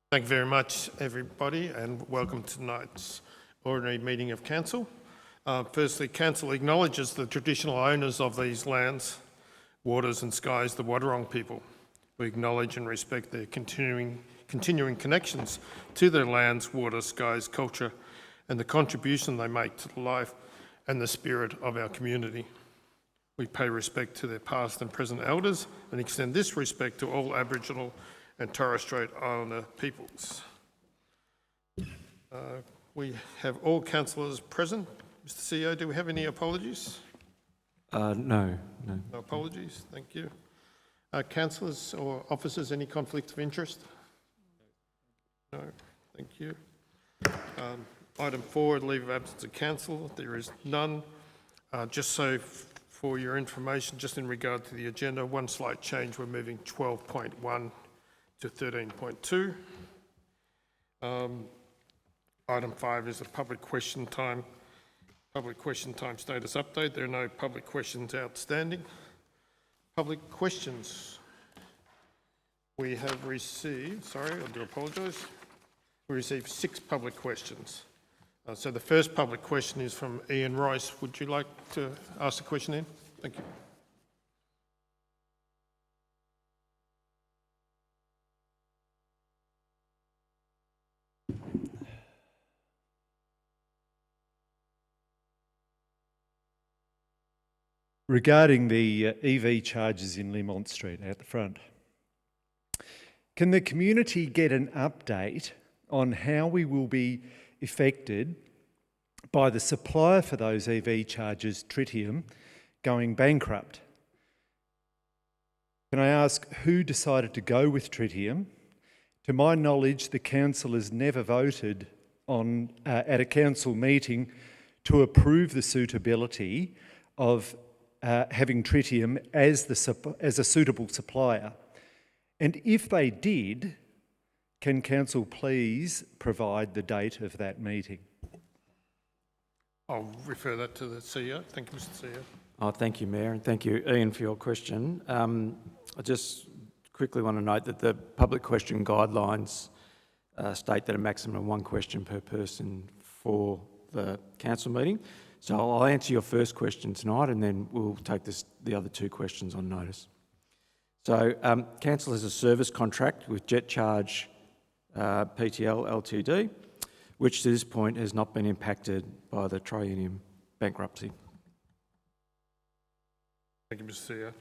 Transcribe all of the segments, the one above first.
Thank you very much, everybody, and welcome to tonight's ordinary meeting of Council. Firstly, Council acknowledges the traditional owners of these lands, waters and skies, the Wadawurrung people. We acknowledge and respect their continuing connections to their lands, water, skies, culture, and the contribution they make to the life and the spirit of our community. We pay respect to their past and present elders and extend this respect to all Aboriginal and Torres Strait Islander peoples. We have all councillors present. Mr. CEO, do we have any apologies? No. No apologies, thank you. Councillors or officers, any conflict of interest? No, thank you. Item 4, leave of absence of council. There is none. Just so for your information, just in regard to the agenda, one slight change. We're moving 12.1 to 13.2. Item 5 is a public question time status update. There are no public questions outstanding. Public questions. We have received, sorry, I do apologise. We received 6 public questions. So the first public question is from Ian Royce. Would you like to ask the question, Ian? Thank you. Regarding the EV chargers in Lemont Street out the front, can the community get an update on how we will be affected by the supplier for those EV chargers, Tritium, going bankrupt? Can I ask who decided to go with Tritium? To my knowledge, the council has never voted on at a council meeting to approve the suitability of having Tritium as a suitable supplier. And if they did, can council please provide the date of that meeting? I'll refer that to the CEO. Thank you, Mr. CEO. Oh, thank you, Mayor, and thank you, Ian, for your question. I just quickly want to note that the public question guidelines state that a maximum of 1 question per person for the council meeting. So I'll answer your first question tonight and then we'll take the other 2 questions on notice. So council has a service contract with Jet Charge PTL Ltd, which to this point has not been impacted by the Tritium bankruptcy. Thank you, Mr.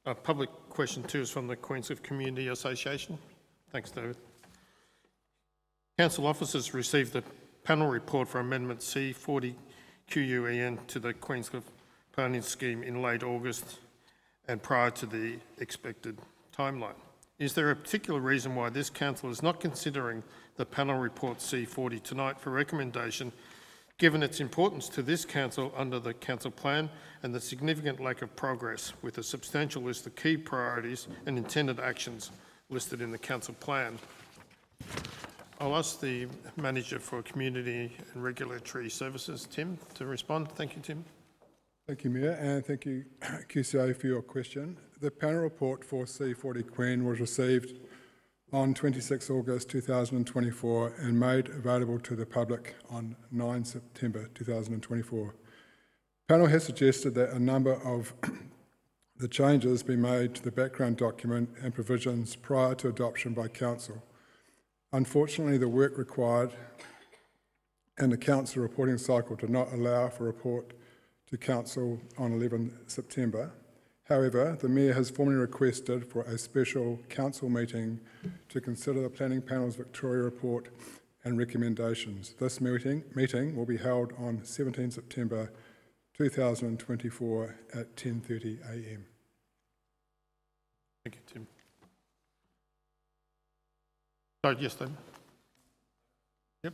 CEO. Public question 2 is from the Queenscliff Community Association. Thanks, David. Council officers received the panel report for Amendment C40 QUEN to the Queenscliff Planning Scheme in late August and prior to the expected timeline. Is there a particular reason why this council is not considering the panel report C40 tonight for recommendation, given its importance to this council under the council plan and the significant lack of progress with a substantial list of key priorities and intended actions listed in the council plan? I'll ask the Manager for Community and Regulatory Services, Tim, to respond. Thank you, Tim. Thank you, Mayor, and thank you, QCA, for your question. The panel report for C40 Queen was received on 26 August 2024 and made available to the public on 9 September 2024. Panel has suggested that a number of the changes be made to the background document and provisions prior to adoption by Council. Unfortunately, the work required and the Council reporting cycle did not allow for a report to Council on 11 September. However, the Mayor has formally requested for a special Council meeting to consider the Planning Panel's Victoria report and recommendations. This meeting will be held on 17 September 2024 at 10:30 a.m. Thank you, Tim. Oh, yes, then. Yep.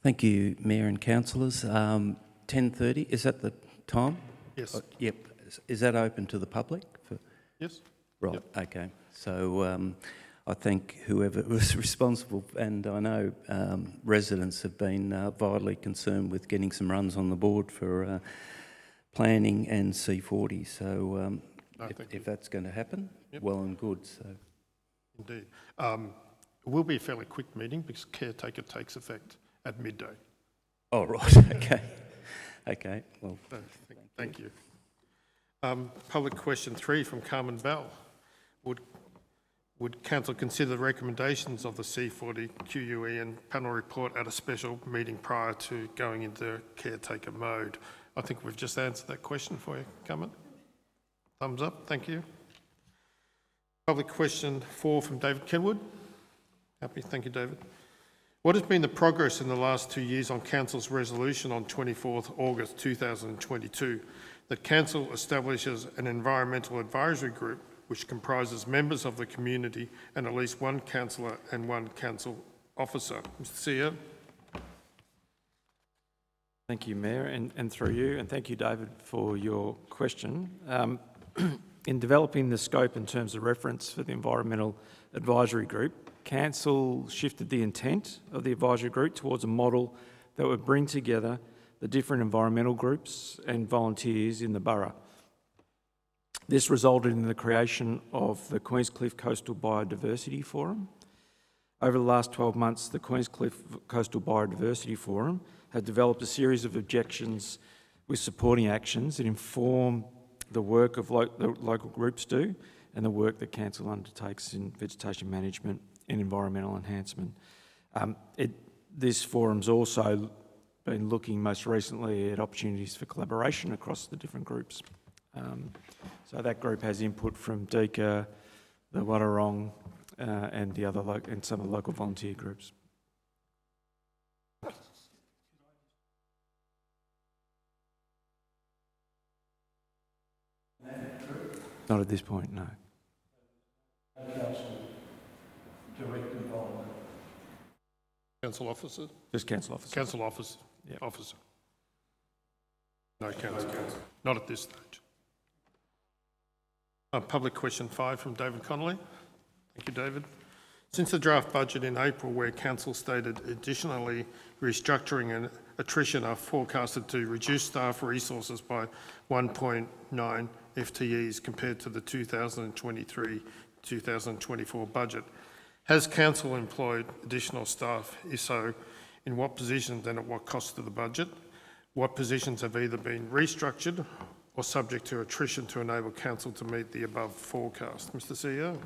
Thank you, Mayor and councillors. 10:30, is that the time? Yes. Yep. Is that open to the public? Yes. Right, Yep. okay. So I think whoever was responsible, and I know residents have been vitally concerned with getting some runs on the board for planning and C40. So No, thank you. If that's going to happen, Yep. well and good. So Indeed. It will be a fairly quick meeting because caretaker takes effect at midday. oh right, okay, okay. Well, So, thank you. Public question 3 from Carmen Bell. Would Council consider the recommendations of the C40 QUE and panel report at a special meeting prior to going into caretaker mode? I think we've just answered that question for you, Carmen. Thumbs up, thank you. Public question 4 from David Kenwood. Happy, thank you, David. What has been the progress in the last 2 years on Council's resolution on 24th August 2022 that Council establishes an environmental advisory group which comprises members of the community and at least one councillor and one council officer? Mr. CEO. Thank you, Mayor, and through you, and thank you, David, for your question. In developing the scope in terms of reference for the Environmental Advisory Group, Council shifted the intent of the advisory group towards a model that would bring together the different environmental groups and volunteers in the borough. This resulted in the creation of the Queenscliff Coastal Biodiversity Forum. Over the last 12 months, the Queenscliff Coastal Biodiversity Forum has developed a series of objections with supporting actions that inform the work of the local groups do and the work that Council undertakes in vegetation management and environmental enhancement. This forum's also been looking most recently at opportunities for collaboration across the different groups. So that group has input from DECA, the Wadawurrung, and the other and some of the local volunteer groups. Not at this point, no. Direct involvement. Council officer? Just council officer. Council officer? Yeah. Officer. No council. Not at this stage. Public question 5 from David Connolly. Thank you, David. Since the draft budget in April, where Council stated additionally restructuring and attrition are forecasted to reduce staff resources by 1.9 FTEs compared to the 2023-2024 budget, has Council employed additional staff? If so, in what positions and at what cost to the budget? What positions have either been restructured or subject to attrition to enable Council to meet the above forecast? Mr. CEO.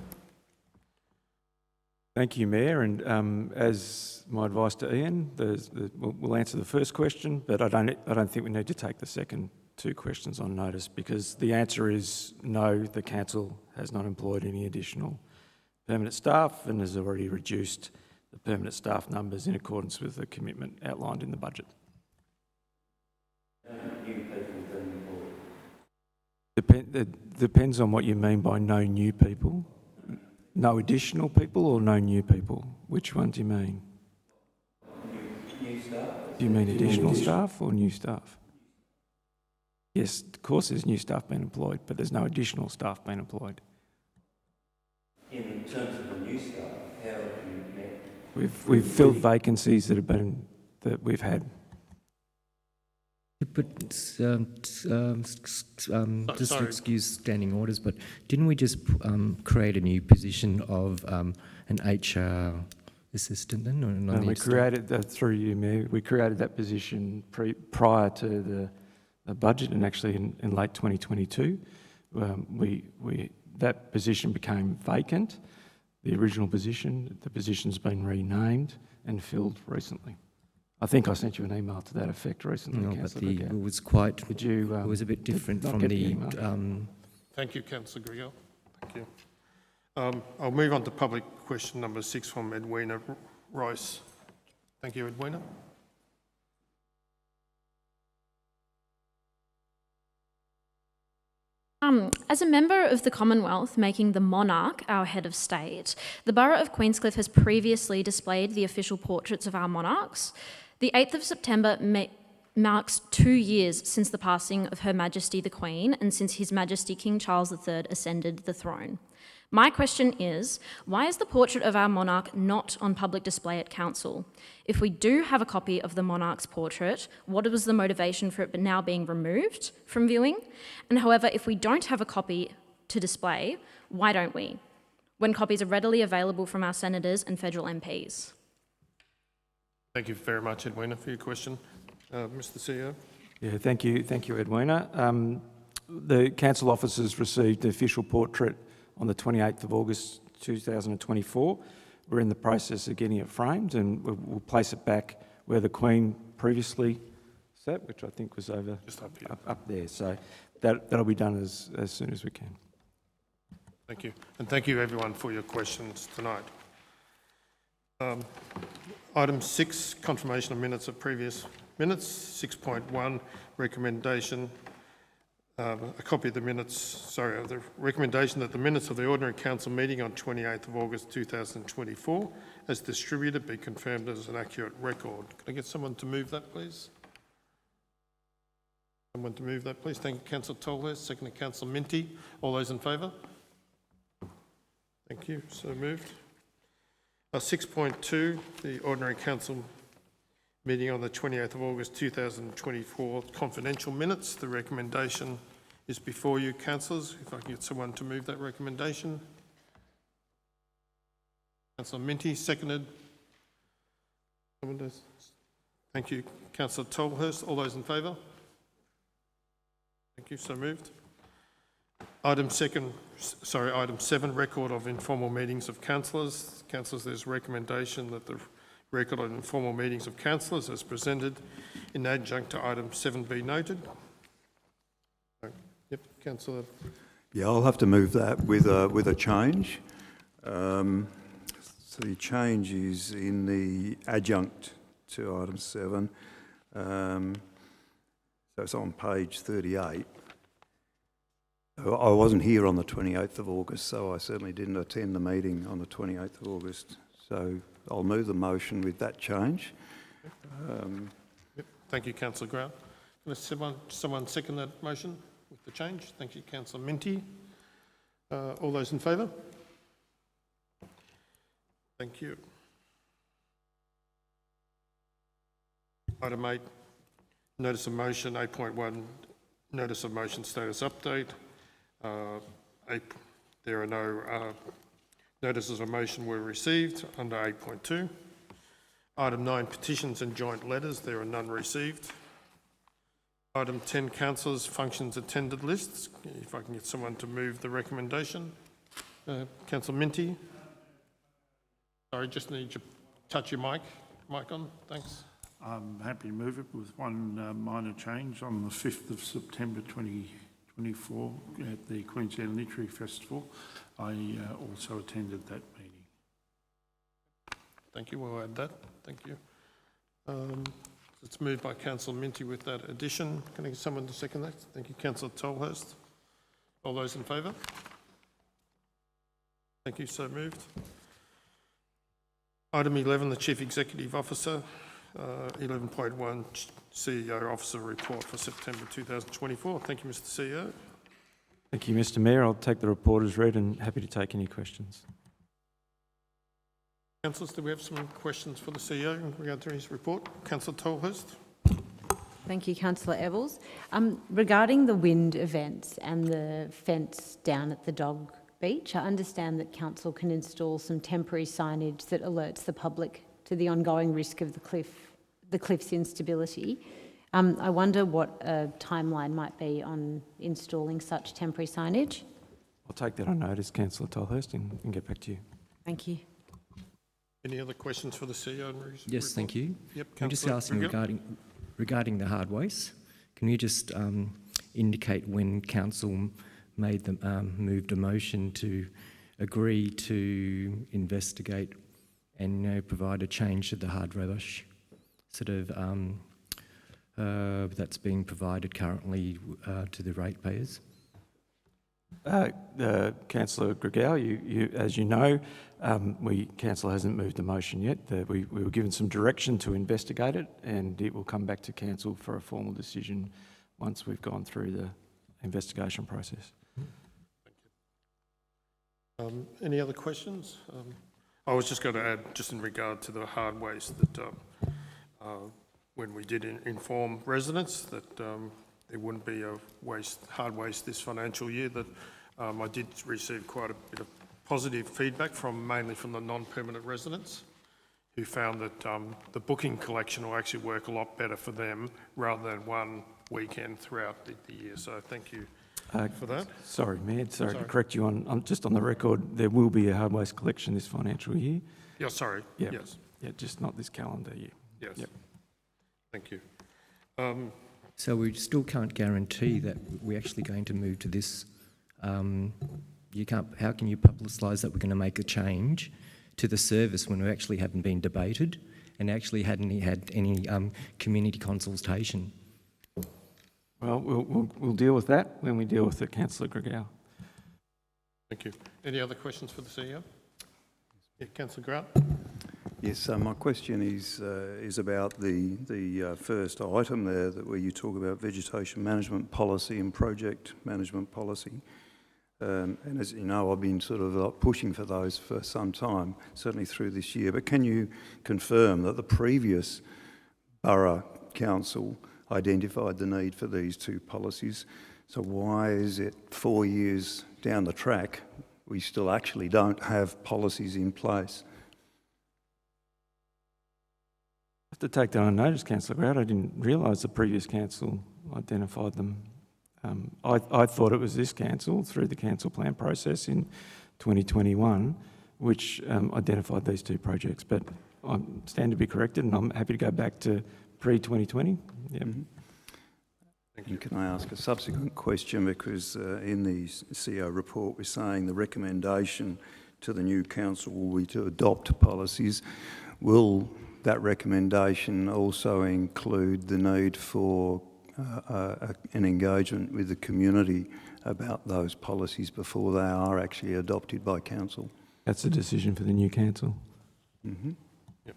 Thank you, Mayor. And as my advice to Ian, we'll answer the first question, but I don't think we need to take the second 2 questions on notice, because the answer is no, the Council has not employed any additional permanent staff and has already reduced the permanent staff numbers in accordance with the commitment outlined in the budget. Depends on what you mean by no new people. No additional people or no new people? Which one do you mean? New staff. Do you mean additional staff or new staff? Yes, of course there's new staff being employed, but there's no additional staff being employed. in terms of the new staff, how have you met? We've filled vacancies that we've had. But just Sorry. excuse standing orders, but didn't we just create a new position of an HR assistant then? Or not We created that through you, Mayor. We created that position prior to the budget, and actually in late 2022, that position became vacant. The original position, the position's been renamed and filled recently. I think I sent you an email to that effect recently. No, but Councillor it Becker. was quite. Did you? It was a bit different not from get the. email? Thank you, Councillor Grigel. Thank you. I'll move on to public question number 6 from Edwina Rice. Thank you, Edwina. As a member of the Commonwealth, making the monarch our head of state, the Borough of Queenscliff has previously displayed the official portraits of our monarchs. The 8th of September marks 2 years since the passing of Her Majesty the Queen and since His Majesty King Charles III ascended the throne. My question is, why is the portrait of our monarch not on public display at Council? If we do have a copy of the monarch's portrait, what was the motivation for it now being removed from viewing? And however, if we don't have a copy to display, why don't we? When copies are readily available from our senators and federal MPs. Thank you very much, Edwina, for your question. Mr. CEO. Yeah, thank you, Edwina. The council officers received the official portrait on the 28th of August 2024. We're in the process of getting it framed, and we'll place it back where the Queen previously sat, which I think was over Just up here. up there. So that'll be done as soon as we can. Thank you. And thank you, everyone, for your questions tonight. Item 6, confirmation of minutes of previous minutes. 6.1, recommendation, a copy of the minutes, of the recommendation that the minutes of the ordinary council meeting on 28th of August 2024 as distributed be confirmed as an accurate record. Could I get someone to move that, please? Someone to move that, please. Thank you, Councillor Tolhurst. Second, Councillor Minty. All those in favour? Thank you. So moved. 6.2, the ordinary council meeting on the 28th of August 2024, confidential minutes. The recommendation is before you, councillors. If I can get someone to move that recommendation. Councillor Minty, seconded. Someone does. Thank you, Councillor Tolhurst. All those in favour? Thank you. So moved. Item 7, record of informal meetings of councillors. Councillors, there's recommendation that the record of informal meetings of councillors as presented in adjunct to item 7 be noted. Yep, Councillor. Yeah, I'll have to move that with a change. So the change is in the adjunct to item 7. So it's on page 38. I wasn't here on the 28th of August, so I certainly didn't attend the meeting on the 28th of August. So I'll move the motion with that change. Yep. Thank you, Councillor Grau. Can someone second that motion with the change? Thank you, Councillor Minty. All those in favour? Thank you. Item 8, notice of motion. 8.1, notice of motion status update. There are no notices of motion were received under 8.2. Item 9, petitions and joint letters. There are none received. Item 10, councillors' functions attended lists. If I can get someone to move the recommendation. Councillor Minty. Sorry, just need to touch your mic on. Thanks. I'm happy to move it with one minor change. On the 5th of September 2024 at the Queensland Literary Festival, I also attended that meeting. Thank you. We'll add that. Thank you. It's moved by Councillor Minty with that addition. Can I get someone to second that? Thank you, Councillor Tolhurst. All those in favour? Thank you. So moved. Item 11, the Chief Executive Officer. 11.1, CEO Officer Report for September 2024. Thank you, Mr. CEO. Thank you, Mr. Mayor. I'll take the report as read and happy to take any questions. Councillors, do we have some questions for the CEO in regard to his report? Councillor Tolhurst. Thank you, Councillor Evels. Regarding the wind events and the fence down at the dog beach, I understand that Council can install some temporary signage that alerts the public to the ongoing risk of the cliff's instability. I wonder what a timeline might be on installing such temporary signage. I'll take that on notice, Councillor Tolhurst, and get back to you. Thank you. Any other questions for the CEO? Yes, thank you. Yep, I'm just Councillor asking regarding the hard waste. Can you just indicate when Council made the moved a motion to agree to investigate and provide a change to the hard rubbish that's being provided currently to the ratepayers? Councillor Gregau, as you know, Council hasn't moved the motion yet. We were given some direction to investigate it, and it will come back to Council for a formal decision once we've gone through the investigation process. Thank you. Any other questions? I was just going to add, just in regard to the hard waste, that when we did inform residents that there wouldn't be a hard waste this financial year, that I did receive quite a bit of positive feedback mainly from the non-permanent residents, who found that the booking collection will actually work a lot better for them rather than one weekend throughout the year. So thank you for that. Sorry, Mayor, sorry to Sorry. correct you just on the record, there will be a hard waste collection this financial year. Yeah, sorry. Yeah. Yes. Yeah, just not this calendar year. Yes. Yep. Thank you. So we still can't guarantee that we're actually going to move to this. You can't. How can you publicise that we're going to make a change to the service when we actually haven't been debated and actually hadn't had any community consultation? Well, we'll deal with that when we deal with it, Councillor Gregor. Thank you. Any other questions for the CEO? Yeah, Councillor Grant. Yes, my question is about the first item there, where you talk about vegetation management policy and project management policy. And as you know, I've been sort of pushing for those for some time, certainly through this year. But can you confirm that the previous borough council identified the need for these two policies? So why is it 4 years down the track we still actually don't have policies in place? I have to take that on notice, Councillor Grant. I didn't realise the previous council identified them. I thought it was this council, through the council plan process in 2021, which identified these two projects. But I stand to be corrected, and I'm happy to go back to pre-2020. Yep. Mm-hmm. And can I ask a subsequent question? Because in the CEO report, we're saying the recommendation to the new council will be to adopt policies. Will that recommendation also include the need for an engagement with the community about those policies before they are actually adopted by council? That's a decision for the new council. Mm-hmm. Yep.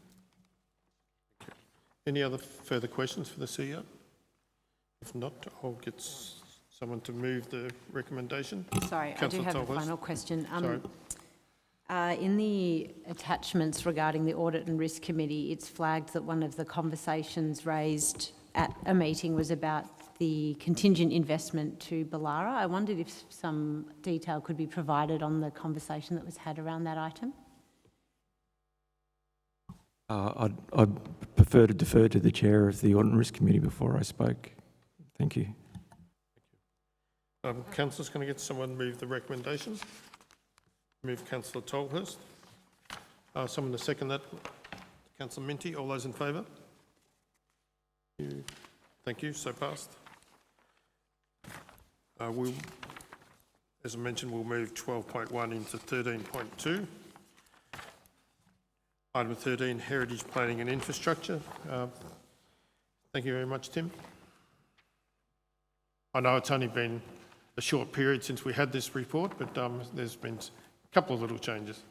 Okay. Any other further questions for the CEO? If not, I'll get someone to move the recommendation. Sorry, Councillor I do have Tolhurst. a final question. Sorry. In the attachments regarding the Audit and Risk Committee, it's flagged that one of the conversations raised at a meeting was about the contingent investment to Ballara. I wondered if some detail could be provided on the conversation that was had around that item. I'd prefer to defer to the chair of the Audit and Risk Committee before I spoke. Thank you. Councillors, can I get someone to move the recommendation? Move Councillor Tolhurst. Someone to second that? Councillor Minty. All those in favour? Thank you. So passed. As I mentioned, we'll move 12.1 into 13.2. Item 13, Heritage Planning and Infrastructure. Thank you very much, Tim. I know it's only been a short period since we had this report, but there's been a couple of little changes.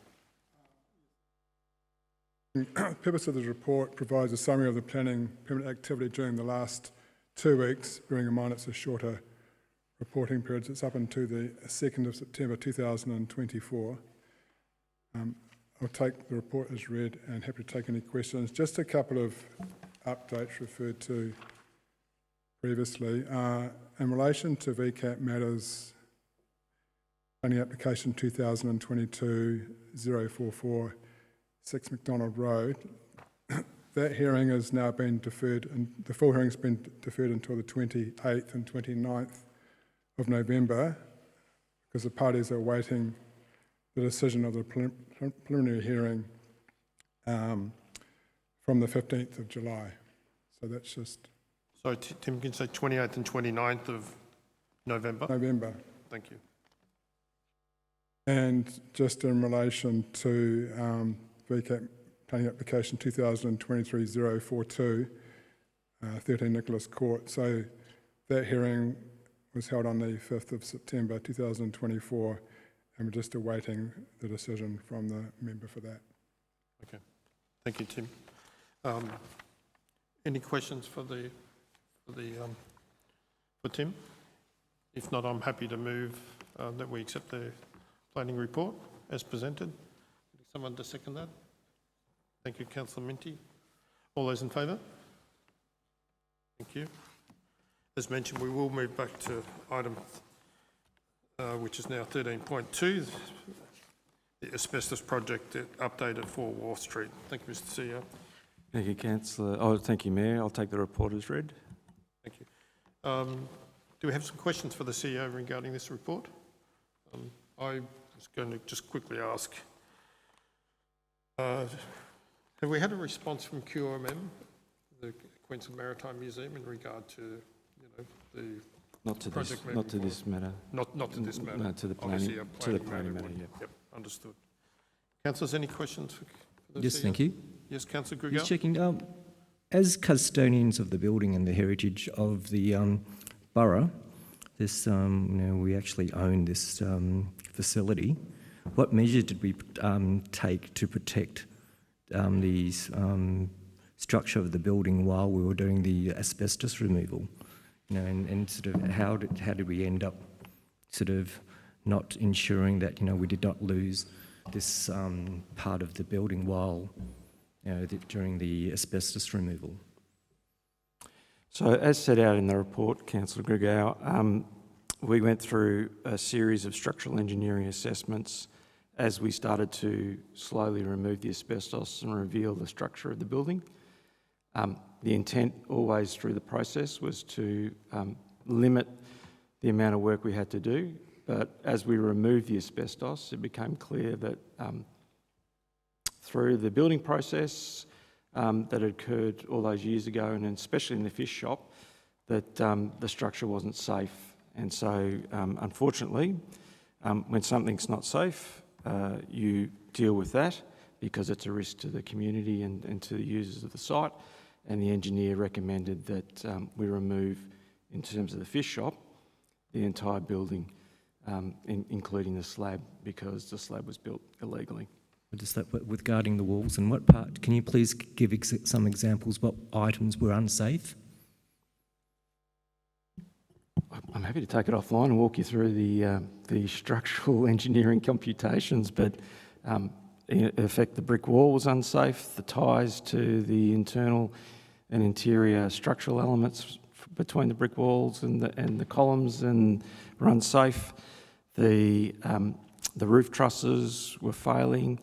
The purpose of this report provides a summary of the planning permit activity during the last 2 weeks, bearing in mind it's a shorter reporting period. It's up until the 2nd of September 2024. I'll take the report as read and happy to take any questions. Just a couple of updates referred to previously. In relation to VCAP matters, planning application 2022-044, 6 McDonald Road, that hearing has now been deferred, and the full hearing has been deferred until the 28th and 29th of November, because the parties are awaiting the decision of the preliminary hearing from the 15th of July. So that's just... So Tim, can you say 28th and 29th of November? November. Thank you. And just in relation to VCAP planning application 2023-042, 13 Nicholas Court. So that hearing was held on the 5th of September 2024, and we're just awaiting the decision from the member for that. Okay. Thank you, Tim. Any questions for Tim? If not, I'm happy to move that we accept the planning report as presented. Someone to second that? Thank you, Councillor Minty. All those in favour? Thank you. As mentioned, we will move back to item which is now 13.2, the asbestos project update at 4 Wharf Street. Thank you, Mr. CEO. Thank you, Councillor. Oh, thank you, Mayor. I'll take the report as read. Thank you. Do we have some questions for the CEO regarding this report? I was going to just quickly ask, have we had a response from QMM, the Queensland Maritime Museum, in regard to, the Not to project this, not to moving this matter. Not to this matter? No, to the Obviously, planning, a to the planning planning matter, would- yeah. Yep, understood. Councillors, any questions for the Yes, CEO? thank you. Yes, Councillor Just Grigel? checking, as custodians of the building and the heritage of the borough, this, we actually own this facility. What measures did we take to protect the structure of the building while we were doing the asbestos removal? And sort of how did we end up sort of not ensuring that, we did not lose this part of the building while, during the asbestos removal? So as set out in the report, Councillor Grigau, we went through a series of structural engineering assessments as we started to slowly remove the asbestos and reveal the structure of the building. The intent always through the process was to limit the amount of work we had to do, but as we removed the asbestos, it became clear that through the building process that occurred all those years ago, and especially in the fish shop, that the structure wasn't safe. And so, unfortunately, when something's not safe, you deal with that because it's a risk to the community and to the users of the site. And the engineer recommended that we remove, in terms of the fish shop, the entire building, including the slab, because the slab was built illegally. Just that, regarding the walls, and what part, can you please give some examples what items were unsafe? I'm happy to take it offline and walk you through the structural engineering computations, but in effect the brick wall was unsafe, the ties to the internal and interior structural elements between the brick walls and the columns were unsafe. The roof trusses were failing.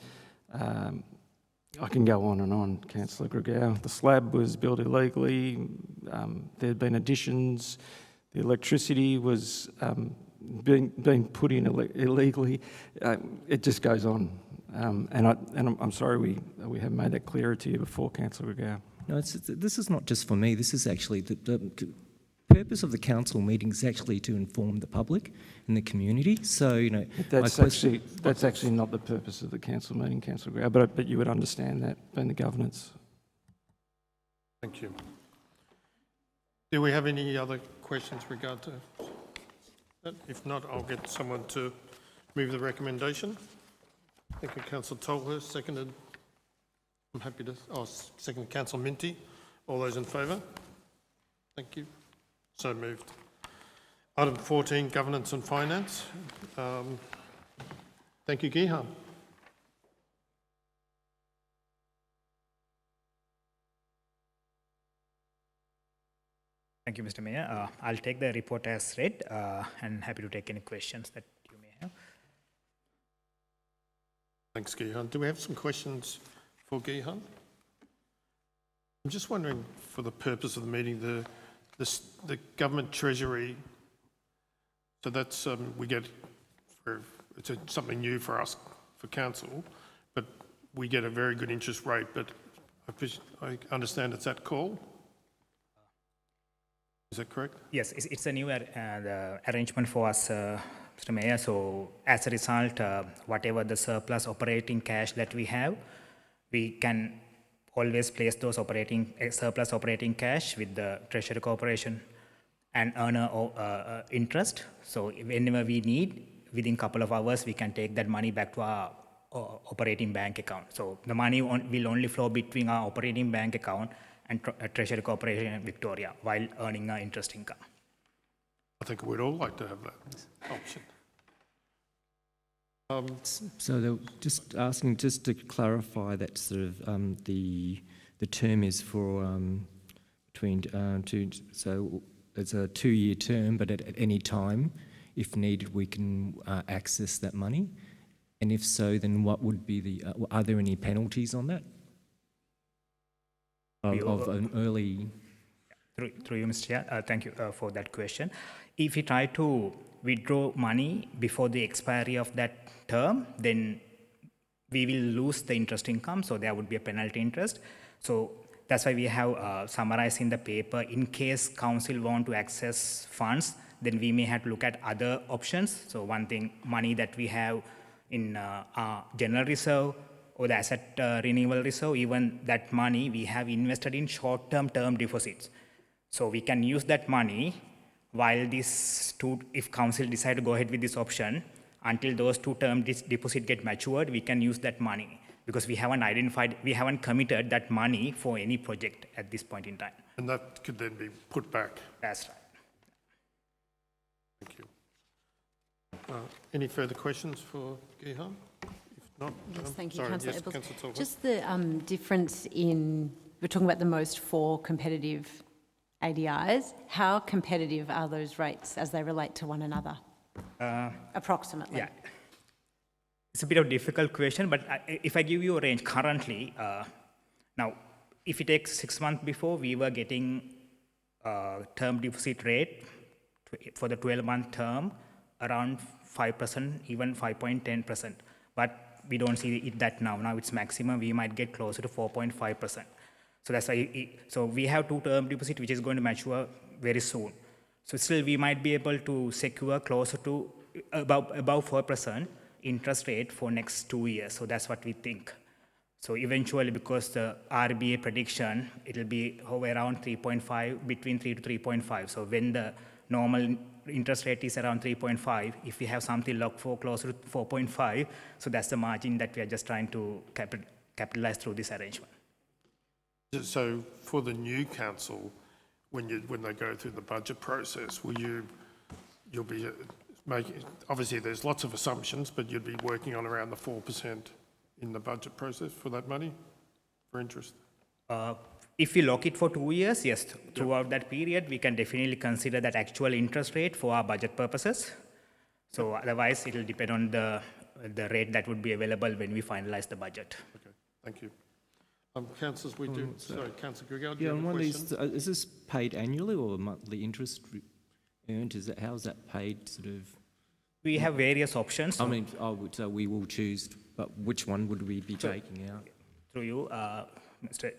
I can go on and on, Councillor Grigau. The slab was built illegally. There had been additions. The electricity was being put in illegally. It just goes on. And I'm sorry we haven't made that clearer to you before, Councillor Grigau. No, this is not just for me. This is actually the purpose of the council meeting is actually to inform the public and the community. So, That's actually not the purpose of the council meeting, Councillor Grigau, but you would understand that being the governance. Thank you. Do we have any other questions regard to that? If not, I'll get someone to move the recommendation. Thank you, Councillor Tolhurst, seconded. I'm happy to, second Councillor Minty. All those in favour? Thank you. So moved. Item 14, Governance and Finance. Thank you, Gihan. Thank you, Mr. Mayor. I'll take the report as read and happy to take any questions that you may have. Thanks, Gihan. Do we have some questions for Gihan? I'm just wondering, for the purpose of the meeting, the government treasury, so that's, we get, it's something new for us, for council, but we get a very good interest rate, but I understand it's at call? Is that correct? Yes, it's a new arrangement for us, Mr. Mayor. So as a result, whatever the surplus operating cash that we have, we can always place those surplus operating cash with the Treasury Corporation and earn interest. So whenever we need, within a couple of hours, we can take that money back to our operating bank account. So the money will only flow between our operating bank account and Treasury Corporation in Victoria while earning our interest income. I think we'd all like to have that option. So they're just asking, just to clarify that sort of the term is for between two, so it's a 2-year term, but at any time if needed, we can access that money? And if so, then what would be the, are there any penalties on that? Of an early... Through you, Mr. Chair, thank you for that question. If we try to withdraw money before the expiry of that term, then we will lose the interest income, so there would be a penalty interest. So that's why we have summarized in the paper, in case council want to access funds, then we may have to look at other options. So one thing, money that we have in our general reserve or the asset renewal reserve, even that money we have invested in short-term term deposits. So we can use that money while this if council decide to go ahead with this option, until those two term deposit get matured, we can use that money because we haven't committed that money for any project at this point in time. And that could then be put back. That's right. Thank you. Any further questions for Gihan? If not, Yes, thank you, sorry, Councillor yes, Ebbels. Councillor Tolbert. Just the difference in, we're talking about the most for competitive ADIs. How competitive are those rates as they relate to one another? Approximately. Yeah. It's a bit of a difficult question, but if I give you a range currently, now, if you take 6 months before, we were getting term deposit rate for the 12-month term around 5%, even 5.10%. But we don't see it that now. Now it's maximum, we might get closer to 4.5%. So that's why, so we have two term deposit which is going to mature very soon. So still we might be able to secure closer to above 4% interest rate for next 2 years. So that's what we think. So eventually, because the RBA prediction, it'll be around 3.5, between 3 to 3.5. So when the normal interest rate is around 3.5, if we have something locked for closer to 4.5, so that's the margin that we are just trying to capitalize through this arrangement. So for the new council, when they go through the budget process, you'll be making, obviously there's lots of assumptions, but you'd be working on around the 4% in the budget process for that money, for interest? If we lock it for 2 years, yes, throughout that period, we can definitely consider that actual interest rate for our budget purposes. So otherwise, it will depend on the rate that would be available when we finalize the budget. Okay, thank you. Councillors, we do, sorry, Councillor Grigel, do Yeah, you have a question? is this paid annually or monthly interest earned? How is that paid, sort of? We have various options. I mean, so we will choose, but which one would we be taking out? Through you, Mr.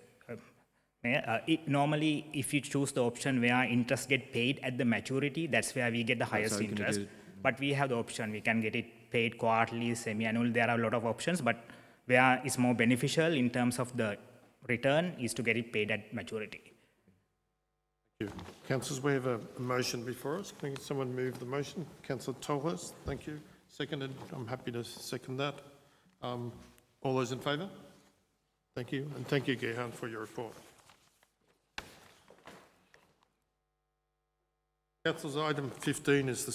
Mayor, normally, if you choose the option where interest get paid at the maturity, that's where we get the highest interest. But we have the option, we can get it paid quarterly, semi-annual, there are a lot of options, but where it's more beneficial in terms of the return is to get it paid at maturity. Thank you. Councillors, we have a motion before us. Can someone move the motion? Councillor Tolhurst, thank you. Seconded, I'm happy to second that. All those in favour? Thank you, and thank you, Gihan, for your report. Councillors, item 15 is the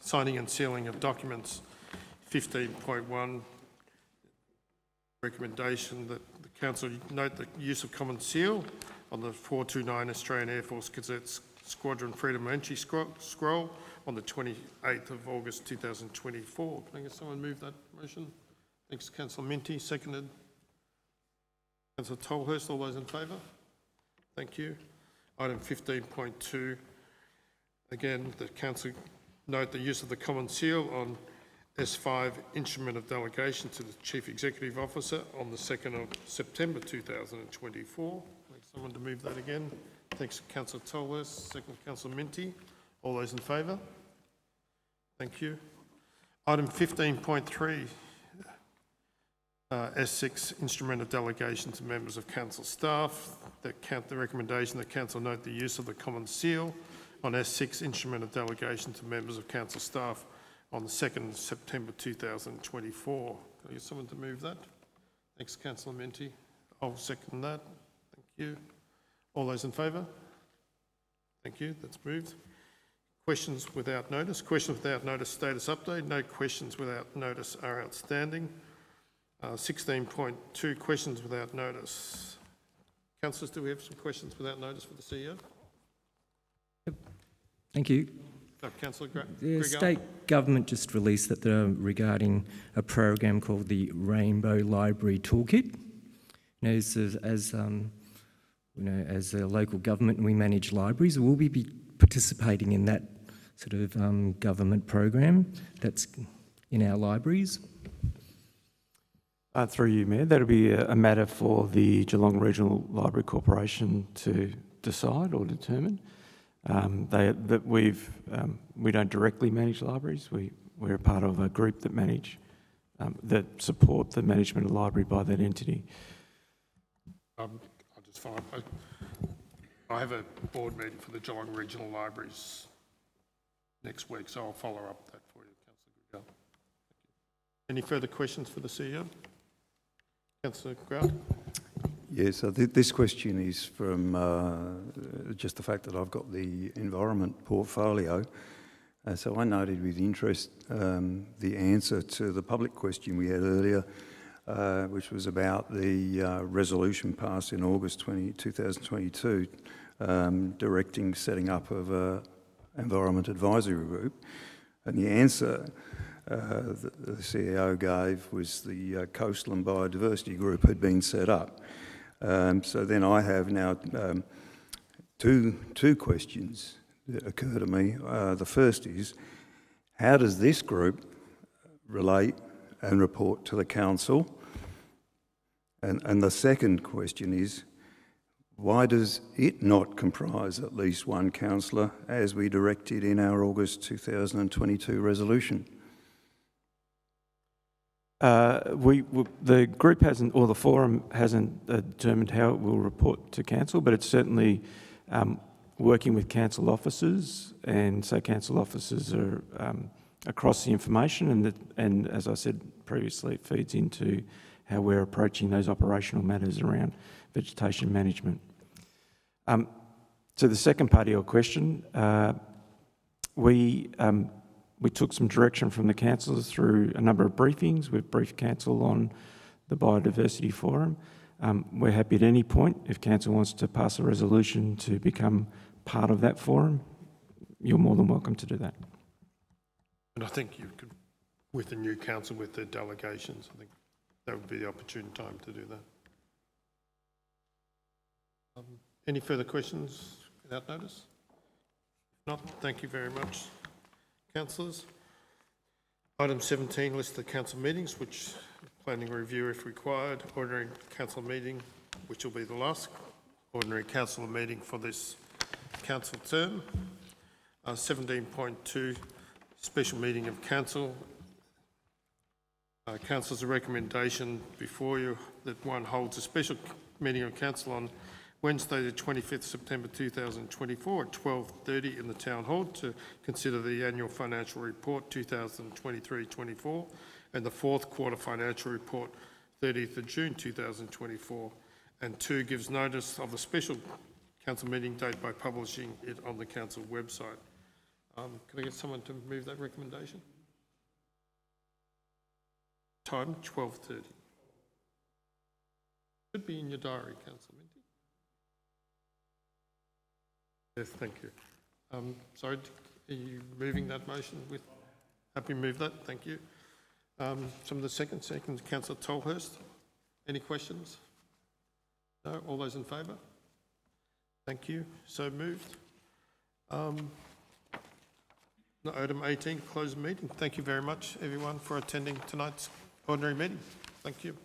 signing and sealing of documents. 15.1, recommendation that the Council note the use of common seal on the 429 Australian Air Force Gazette's Squadron Freedom Entry Scroll on the 28th of August 2024. Can I get someone move that motion? Thanks, Councillor Minty. Seconded. Councillor Tolhurst, all those in favour? Thank you. Item 15.2, again, the Council note the use of the common seal on S5 Instrument of Delegation to the Chief Executive Officer on the 2nd of September 2024. Thanks, someone to move that again. Thanks, Councillor Tolhurst. Second, Councillor Minty. All those in favour? Thank you. Item 15.3, S6 Instrument of Delegation to members of Council staff. The recommendation that Council note the use of the common seal on S6 Instrument of Delegation to members of Council staff on the 2nd of September 2024. Can I get someone to move that? Thanks, Councillor Minty. I'll second that. Thank you. All those in favour? Thank you. That's moved. Questions without notice. Questions without notice status update. No questions without notice are outstanding. 16.2, questions without notice. Councillors, do we have some questions without notice for the CEO? Thank you. Councillor The Grigel. state government just released that regarding a program called the Rainbow Library Toolkit. You know, as a local government, we manage libraries. Will we be participating in that sort of government program that's in our libraries? Through you, Mayor, that'll be a matter for the Geelong Regional Library Corporation to decide or determine. We don't directly manage libraries. We're a part of a group that support the management of the library by that entity. I'll just follow up. I have a board meeting for the Geelong Regional Libraries next week, so I'll follow up that for you, Councillor Grigel. Any further questions for the CEO? Councillor Grout? Yes, so this question is from just the fact that I've got the environment portfolio. So I noted with interest the answer to the public question we had earlier, which was about the resolution passed in August 2022, directing setting up of an environment advisory group. And the answer the CEO gave was the Coastal and Biodiversity Group had been set up. So then I have now two questions that occur to me. The first is, how does this group relate and report to the council? And the second question is, why does it not comprise at least one councillor as we directed in our August 2022 resolution? The group hasn't, or the forum hasn't determined how it will report to council, but it's certainly working with council officers, and so council officers are across the information, and as I said previously, it feeds into how we're approaching those operational matters around vegetation management. To the second part of your question, we took some direction from the councillors through a number of briefings. We've briefed council on the Biodiversity Forum. We're happy at any point, if council wants to pass a resolution to become part of that forum, you're more than welcome to do that. And I think you could, with the new council, with their delegations, I think that would be the opportune time to do that. Any further questions without notice? If not, thank you very much, councillors. Item 17 lists the council meetings, which planning review if required, ordinary council meeting, which will be the last ordinary council meeting for this council term. 17.2, special meeting of council. Council's recommendation before you that one holds a special meeting of council on Wednesday the 25th September 2024 at 12:30 in the Town Hall to consider the annual financial report 2023-24 and the fourth quarter financial report 30th of June 2024. And 2, gives notice of a special council meeting date by publishing it on the council website. Can I get someone to move that recommendation? Time 12:30. Should be in your diary, Councillor Minty. Yes, thank you. Sorry, are you moving that motion with? Happy to move that, thank you. Some of the second, Councillor Tolhurst. Any questions? No, all those in favour? Thank you, so moved. Item 18, close the meeting. Thank you very much, everyone, for attending tonight's ordinary meeting. Thank you.